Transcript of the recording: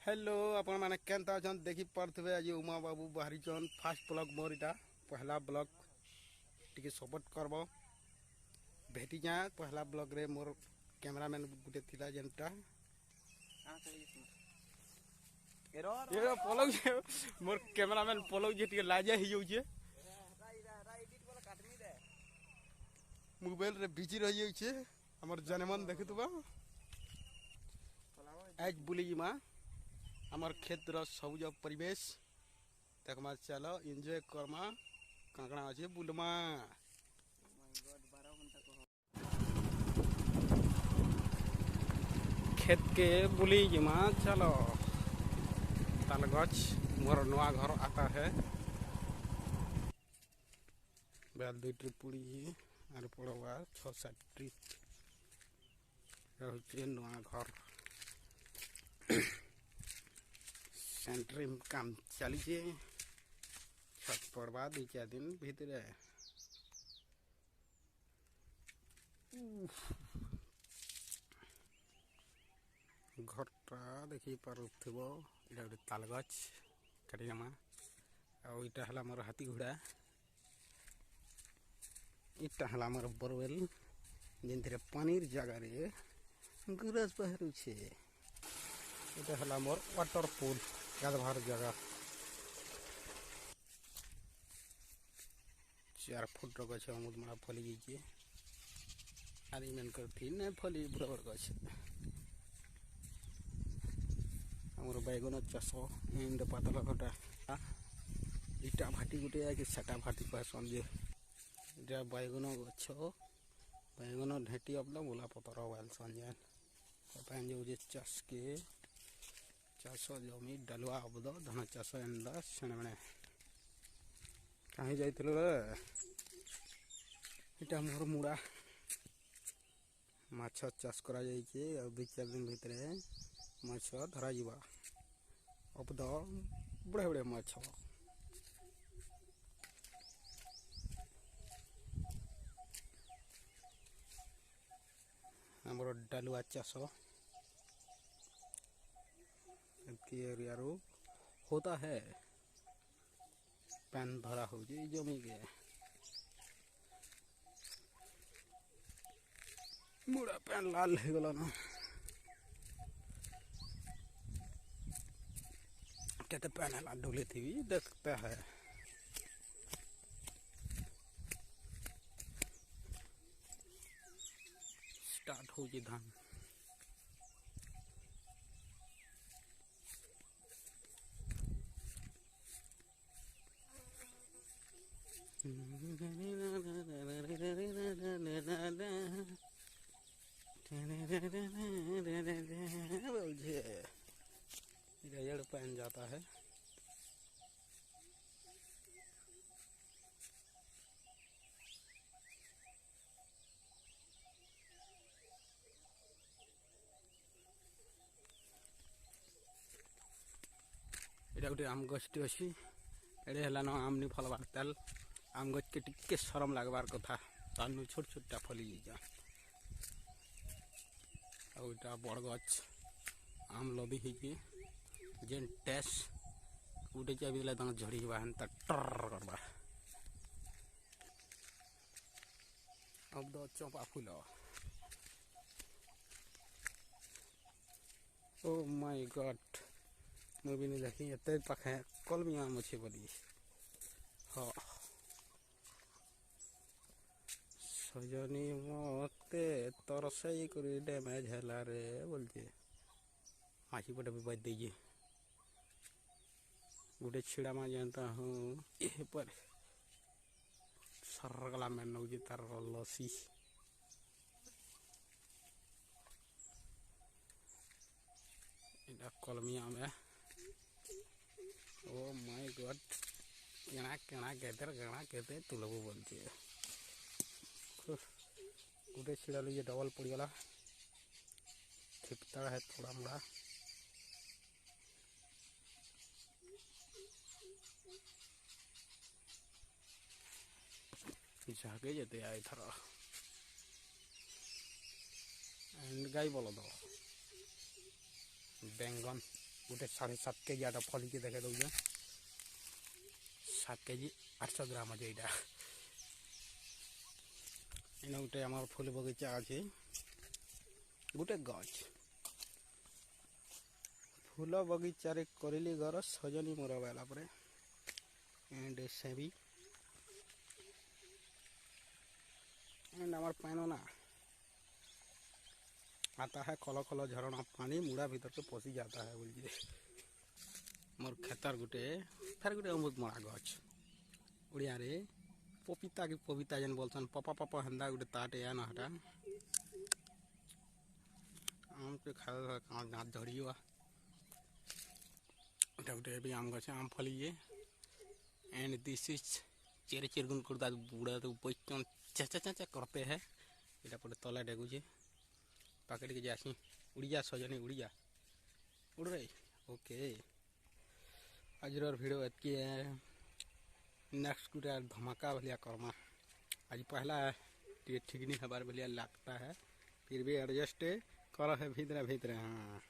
Hello आपण मैंने केनता अछन देखि पारथबे आज उमा बाबू बाहरी चन फास्ट ब्लॉग मोर इटा पहला ब्लॉग टिके सपोर्ट करबो भेटी जा पहला ब्लॉग रे मोर कैमरामैन गुटे थिला जेनटा एरो पलौ जे मोर कैमरामैन पलौ जे टिके लाजा ही जाउ जे मोबाइल रे बिजी रह जाउ छे हमर जनमन देखतबा आज बुली मा आमर क्षेत्र सबुज परिवेश देखमा चलो एंजॉय करमा कांकड़ा अच्छे बुलमा खेत के बुली जिमा चलो ताल गछ मोर नवा घर आता है बेल 2 ट्रिप पुड़ी आर पड़वा 6-7 ट्रिप रहे नवा घर सेंट्रिम काम चली छत पड़वा 2-4 दिन भीतर घरटा देखी पारुथबो इटा गोटे ताल गछ काटिनामा आउ इटा हला मोर हाथी घोड़ा इटा हला मोर बोरवेल जेनथिरे पानीर जगह रे गुरस बहरू छे इटा हला मोर वाटर पूल गाधवार जगह 4 फुट गछ अमुद मारा फली जाइए आरी मन करथी ने फली बराबर गछ हमर बैगन चाष एंड पातला घटा इटा भाटी गुटे कि साटा भाटी कहसन जे इटा बैगन गछ बैगन ढेटी अपना बोला पतर वाल संजन पान जो जे चाष के चाष जमी डालुआ अबद धान चाष एंदा सेणे बणे कहीं जाइथिलो रे इटा मोर मुड़ा माछ चाष करा जाई के 2-4 दिन भीतर माछ धरा जीवा अबद बड़े बड़े माछ हमर डालुआ चाष एरियारो होता है पैन भरा हो जी जमी के मुड़ा पैन लाल हो गला ना कहते पैन हला डोले थी देखता है स्टार्ट हो जी धान रेजड़ पहन जाता है एटा गोटे आम गछटी अच्छी एडे हला न आमनी फलबार तेल आम गछ के टिके शरम लगवार कथा तानु छोट छोटा फली जा और इटा बड़ गछ आम लदी ही के जेन टेस्ट उठे चाबी दिला दाना झड़ी बा हन टर करबा अब दो चंपा फूल ओ माय गॉड मुझे नहीं देखी एते पाखे कलमी आम अच्छे बोली हाँ सजनी मते तरसई करी डैमेज हैला रे बोलते माछी पटे भी बच दीजिए गोटे छिड़ा मा जानता हूँ ये पर सरगला में नौजी तार लसी इटा कलमिया में ओ माय गॉड केना केना कहते तुलबो बोलती है गोटे छिड़ा लीजिए डबल पड़गला थिपता है थोड़ा मोड़ा जागे जेते आए थरा एंड गाय बोलो दो बैंगन गोटे 7.5 केजी आटा फलिके देखे दौचे 7 केजी 800 ग्राम अच्छे यहाँ इन गोटे आम फुल बगीचा अच्छे गोटे गछ फूल बगीचार करली घर सजनी मोर बाला पर एंड सेवी एंड हमार पानो ना आता है खल खल झरना पानी मुड़ा भीतर के पशि जाता है बोलिए मोर खेतर गुटे फेर गुटे अमृत मरा गछ उड़िया रे पपीता की पपीता जेन बोलसन पपा पपा हंदा गुटे ताटे या ना हटा आम के खाए कहाँ दाँत झड़ियो गुटे भी आम गछ आम फलिए एंड दिस इज चेरे चिरगुन करता बुढ़ा तो बचन चचा चचा करते हैं इटा पर तला डेगुचे पकड़ के जासी उड़िया सजनी उड़िया उड़ रही ओके आज वीडियो एतकी है नेक्स्ट गुटे धमाका भलिया करमा आज पहला ठीक नहीं हबार भलिया लगता है फिर भी एडजस्ट कर है भीतरे भीतरे हाँ।